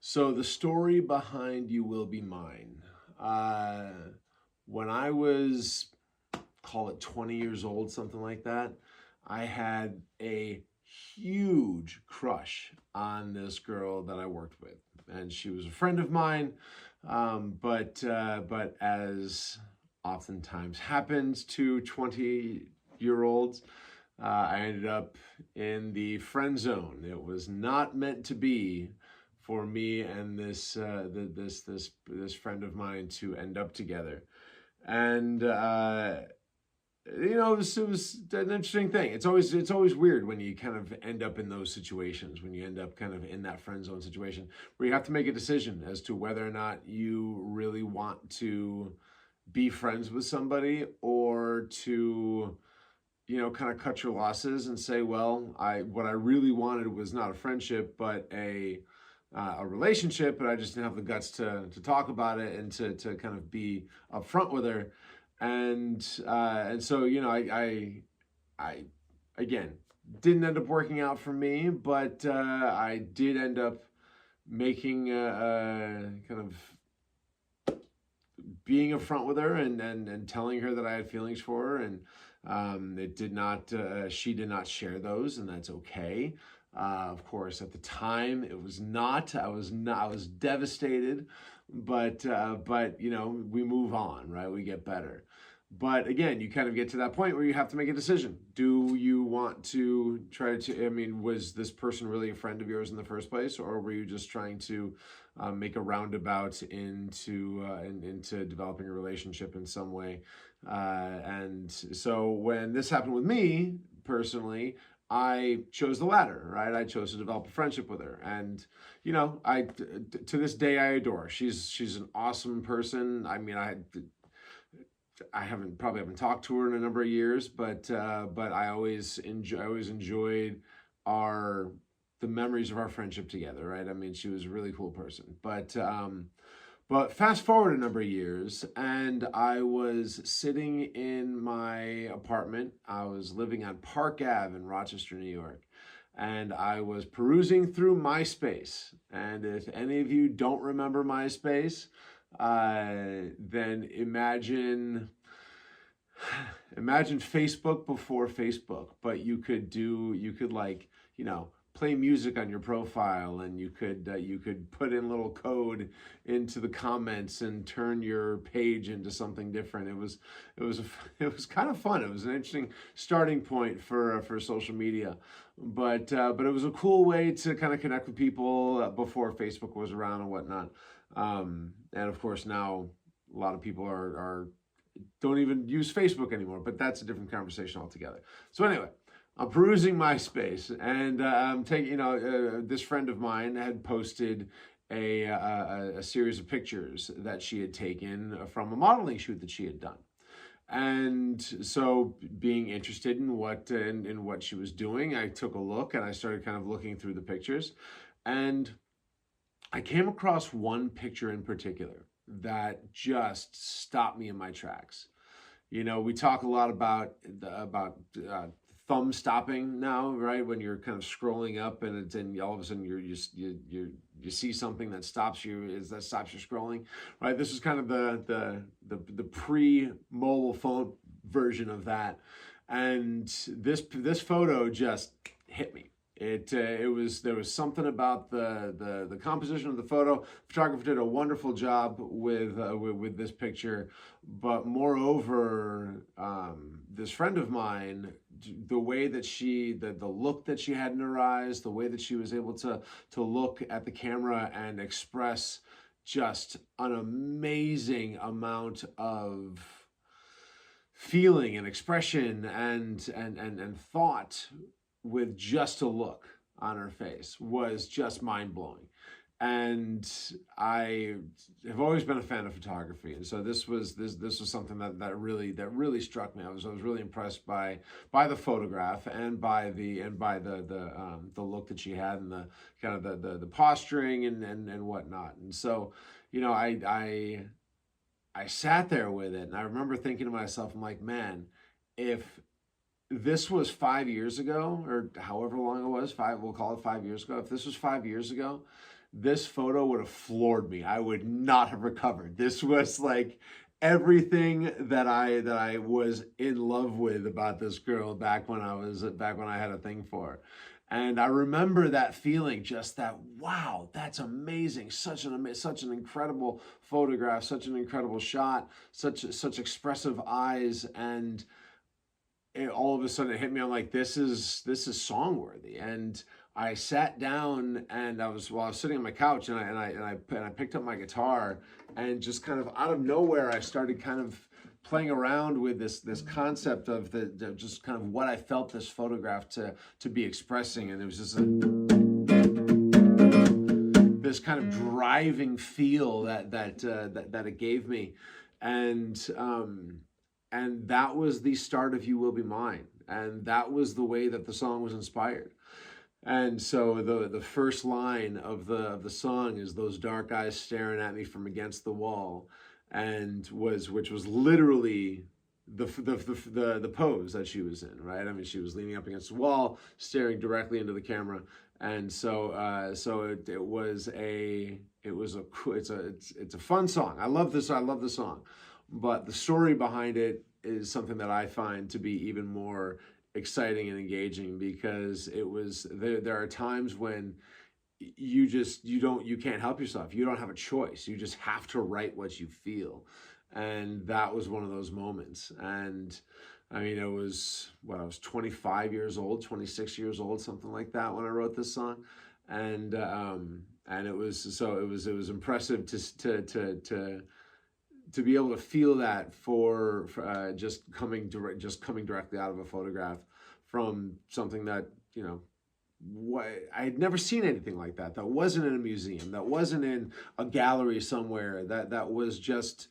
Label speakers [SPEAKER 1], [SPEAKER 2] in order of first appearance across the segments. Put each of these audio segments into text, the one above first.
[SPEAKER 1] So the story behind You Will Be Mine. Uh, when I was, call it 20 years old, something like that, I had a huge crush on this girl that I worked with, and she was a friend of mine. But as oftentimes happens to 20-year olds, I ended up in the friend zone. It was not meant to be for me and this friend of mine to end up together. And it was an interesting thing. It's always weird when you kind of end up in those situations, when you end up kind of in that friend zone situation where you have to make a decision as to whether or not you really want to be friends with somebody, or to kind of cut your losses and say, well, what I really wanted was not a friendship, but a relationship, but I just didn't have the guts to talk about it and to kind of be upfront with her. And so I again didn't end up working out for me, but I did end up making a kind of being upfront with her, and telling her that I had feelings for her, and it did not she did not share those, and that's okay. Of course, at the time, it was not. I was devastated, but we move on, right? We get better. But again, you kind of get to that point where you have to make a decision. Do you want to try to? I mean, was this person really a friend of yours in the first place, or were you just trying to make a roundabout into developing a relationship in some way? And so when this happened with me personally, I chose the latter, right? I chose to develop a friendship with her, and I to this day I adore her. She's an awesome person. I mean, I haven't talked to her in a number of years, but I always enjoyed our the memories of our friendship together, right? I mean, she was a really cool person. But fast forward a number of years, and I was sitting in my apartment. I was living on Park Ave in Rochester, New York, and I was perusing through MySpace. And if any of you don't remember MySpace, then imagine Facebook before Facebook, but you could like play music on your profile, and you could put in little code into the comments and turn your page into something different. It was it was kind of fun. It was an interesting starting point for social media, but it was a cool way to kind of connect with people before Facebook was around and whatnot. And of course now a lot of people are don't even use Facebook anymore, but that's a different conversation altogether. So anyway, I'm perusing MySpace, and I'm taking, this friend of mine had posted a series of pictures that she had taken from a modeling shoot that she had done. And so, being interested in what she was doing, I took a look, and I started kind of looking through the pictures, and I came across one picture in particular that just stopped me in my tracks. We talk a lot thumb stopping now, right? When you're kind of scrolling up, and all of a sudden you see something that stops you scrolling, right? This is kind of the pre-mobile phone version of that, and this photo just hit me. There was something about the composition of the photo. Photographer did a wonderful job with this picture, but moreover, this friend of mine, the way that the look that she had in her eyes, the way that she was able to look at the camera and express just an amazing amount of feeling and expression and thought with just a look on her face was just mind blowing. And I have always been a fan of photography, and so this was something that really struck me. I was really impressed by the photograph, and by the look that she had, and the kind of the posturing and whatnot. And so, I sat there with it, and I remember thinking to myself, I'm like, man, if this was 5 years ago, or however long it was, we'll call it 5 years ago. If this was 5 years ago, this photo would have floored me. I would not have recovered. This was like everything that I was in love with about this girl back when I had a thing for her. And I remember that feeling, just that, wow, that's amazing. Such an incredible photograph, such an incredible shot, such expressive eyes. And all of a sudden it hit me. I'm like, this is song worthy. And I sat down, and I was sitting on my couch, and I picked up my guitar, and just kind of out of nowhere I started kind of playing around with this concept of the just kind of what I felt this photograph to be expressing. And it was just this kind of driving feel that it gave me. And that was the start of You Will Be Mine. And that was the way that the song was inspired. And so the first line of the song is, "Those dark eyes staring at me from against the wall," which was literally the pose that she was in, right? I mean, she was leaning up against the wall, staring directly into the camera. And so it's a fun song. I love the song, but the story behind it is something that I find to be even more exciting and engaging, because there are times when you can't help yourself. You don't have a choice. You just have to write what you feel. And that was one of those moments. And I mean, I was 25 years old, 26 years old, something like that, when I wrote this song. And it was impressive to be able to feel that for just coming directly out of a photograph from something that, I had never seen anything like that. That wasn't in a museum. That wasn't in a gallery somewhere. That was just,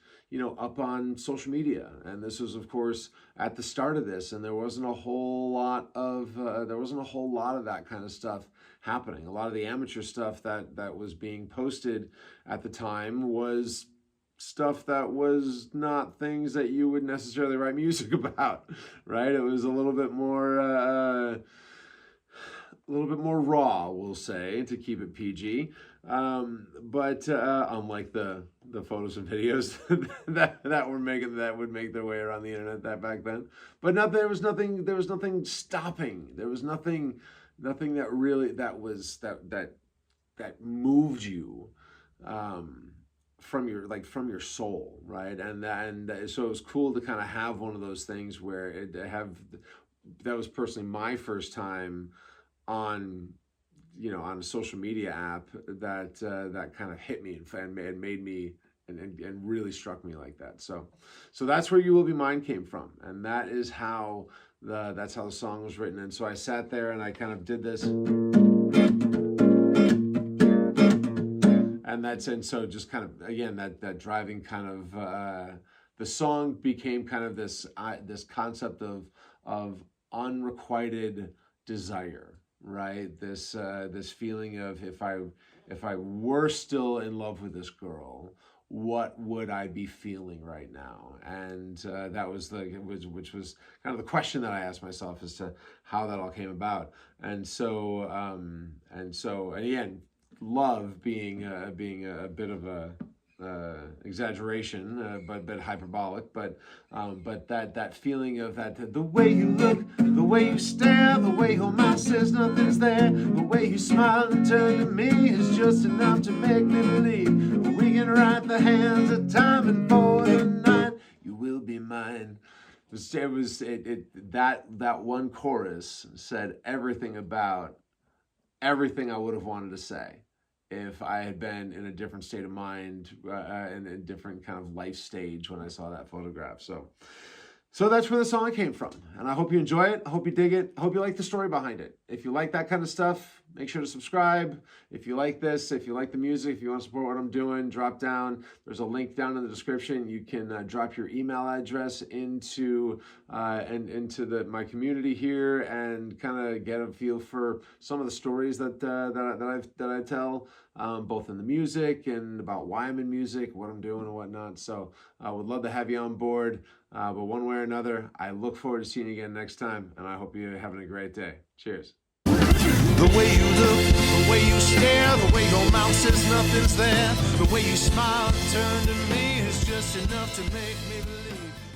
[SPEAKER 1] up on social media. And this was, of course, at the start of this, and there wasn't a whole lot of that kind of stuff happening. A lot of the amateur stuff that was being posted at the time was stuff that was not things that you would necessarily write music about, right? It was a little bit more raw, we'll say, to keep it PG. But unlike the photos and videos that would make their way around the internet that back then. But there was nothing stopping. There was nothing that really that moved you from your soul, right? And so it was cool to kind of have one of those things where that was personally my first time on a social media app that kind of hit me and made me and really struck me like that. So that's where You Will Be Mine came from, and that is how that's how the song was written. And so I sat there and I kind of did this. And so just kind of, again, that driving kind of, the song became kind of this concept of unrequited desire, right? This feeling of, if I were still in love with this girl, what would I be feeling right now? And that was which was kind of the question that I asked myself as to how that all came about. And again, love being a bit of a exaggeration, but hyperbolic. But that feeling of that, the way you look, the way you stare, the way your mind says nothing's there, the way you smile and turn to me is just enough to make me believe we can write the hands of time, and for the night you will be mine. That one chorus said everything about everything I would have wanted to say if I had been in a different state of mind, and a different kind of life stage when I saw that photograph. So that's where the song came from. And I hope you enjoy it. I hope you dig it. I hope you like the story behind it. If you like that kind of stuff, make sure to subscribe. If you like this, if you like the music, if you want to support what I'm doing, drop down. There's a link down in the description. You can drop your email address into my community here and kind of get a feel for some of the stories that I tell, both in the music and about why I'm in music, what I'm doing and whatnot. So I would love to have you on board. But one way or another, I look forward to seeing you again next time, and I hope you're having a great day. Cheers.
[SPEAKER 2] The way you look, The way you stare, the way your mouth says nothing's there, the way you smile and turn to me is just enough to make me believe.